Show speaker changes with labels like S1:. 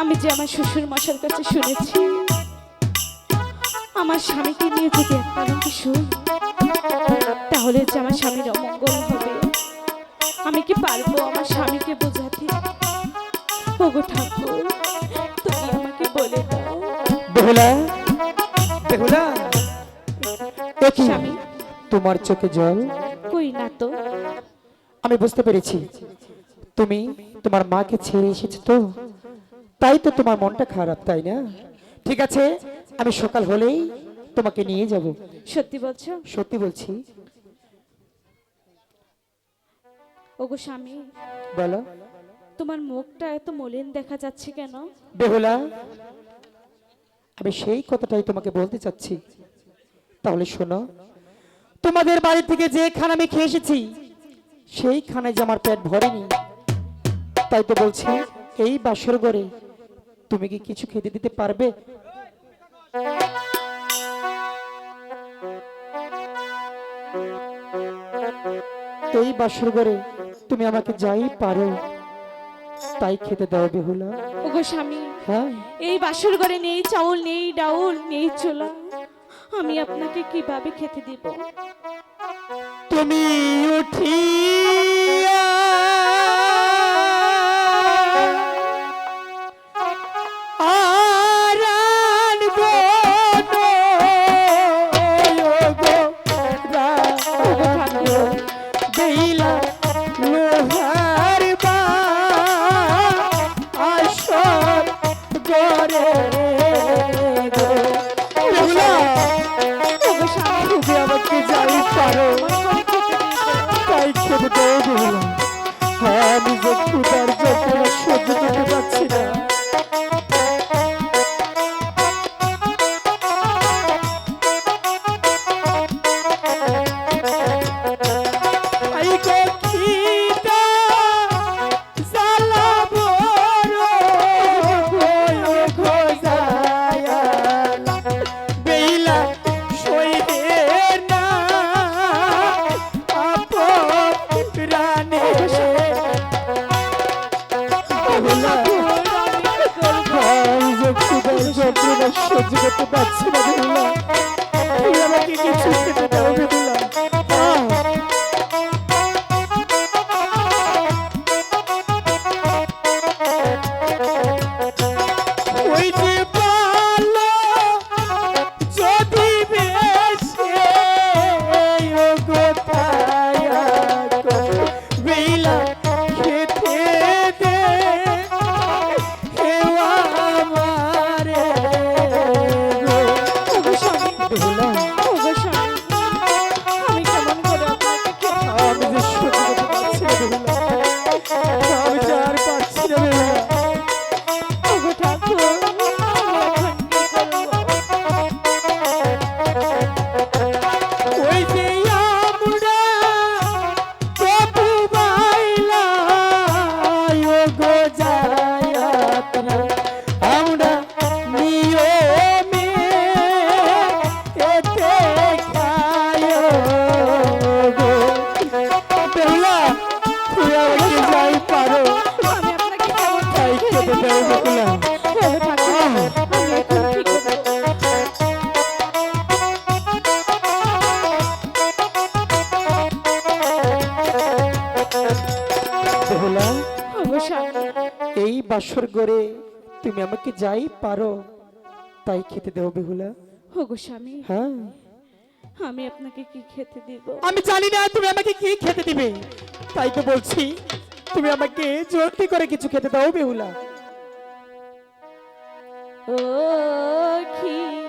S1: আমি যে আমার শ্বশুর মশার কাছে শুনেছি আমার স্বামীকে নিয়ে যদি একটা লোকে শুই তাহলে যে আমার স্বামীর অমঙ্গল হবে। আমি কি পারবো আমার স্বামীকে বোঝাতে? ওগো ঠাকুর, তুমি আমাকে বলে দাও।
S2: বেহুলা, বেহুলা, এ কি?
S1: স্বামী,
S2: তোমার চোখে জল?
S1: কই না তো।
S2: আমি বুঝতে পেরেছি তুমি তোমার মাকে ছেড়ে এসেছো, তো তাই তো তোমার মনটা খারাপ, তাই না? ঠিক আছে, আমি সকাল হলেই তোমাকে নিয়ে যাব।
S1: সত্যি বলছো?
S2: সত্যি বলছি।
S1: ওগো স্বামী,
S2: বলো।
S1: তোমার মুখটা এত মলিন দেখা যাচ্ছে কেন?
S2: বেহুলা, আমি সেই কথাটাই তোমাকে বলতে চাচ্ছি। তাহলে শোনো, তোমাদের বাড়ি থেকে যে খানা আমি খেয়ে এসেছি সেই খানায় যে আমার পেট ভরেনি, তাই তো বলছি এই বাসর ঘরে তুমি কি কিছু খেতে দিতে পারবে? এই বাসর ঘরে তুমি আমাকে যাই পারো তাই খেতে দাও বেহুলা।
S1: ওগো স্বামী,
S2: হ্যাঁ,
S1: এই বাসর ঘরে নেই চাউল, নেই ডাউল, নেই চোলা, আমি আপনাকে কিভাবে খেতে দিব?
S2: তুমি উঠিয়া আর আনবো গো রাখবো বেলা লোহার বা আসর গরে গো। বেহুলা,
S1: ওগো স্বামী,
S2: তুমি আমাকে যাই পারো
S1: আমার ঘরে খেতে দিব।
S2: তাই খেতে দেবো বেহুলা। হ্যাঁ, আমি যে ক্ষুধার যন্ত্রণা সহ্য করতে পারছি না। আই গো খিদা জ্বালা বড় হয়ে খোঁজায়া বেলা সইবে না আপন প্রাণে। বেহুলা, আমি যে ক্ষুধার যন্ত্রণা সহ্য করতে পারছি না বেহুলা, তুই আমাকে কিছু খেতে দাও বেহুলা। ওই যে বলো যদি বেশে ও কোথায় বেলা খেতে দে হেওয়া আমারে গো।
S1: ওগো স্বামী,
S2: বেহুলা,
S1: ওগো স্বামী, আমি কেমন করে আপনাকে খেতে
S2: আমি যে সহ্য করতে পারছি না বেহুলা, আমি যে আর পারছি না বেহুলা।
S1: ওগো ঠাকুর, আমি এখন কি করবো?
S2: ওই যে আমরা প্রভু বাইলা ও গো যায়াতনা, আমরা নিয়মে এতে খায় গো। বেহুলা, তুই আমাকে যাই পারো
S1: আমি আপনাকে কেমন
S2: তাই
S1: করে
S2: খেতে
S1: খেতে
S2: দাও
S1: দিব?
S2: বেহুলা।
S1: ওগো ঠাকুর, আমি এখন কি করবো?
S2: বেহুলা,
S1: ওগো স্বামী,
S2: এই বাসর ঘরে তুমি আমাকে যাই পারো তাই খেতে দেও বেহুলা।
S1: ওগো স্বামী,
S2: হ্যাঁ,
S1: আমি আপনাকে কি খেতে দিব?
S2: আমি জানি না তুমি আমাকে কি খেতে দিবে, তাই তো বলছি তুমি আমাকে জলদি করে কিছু খেতে দাও বেহুলা।
S1: ও খি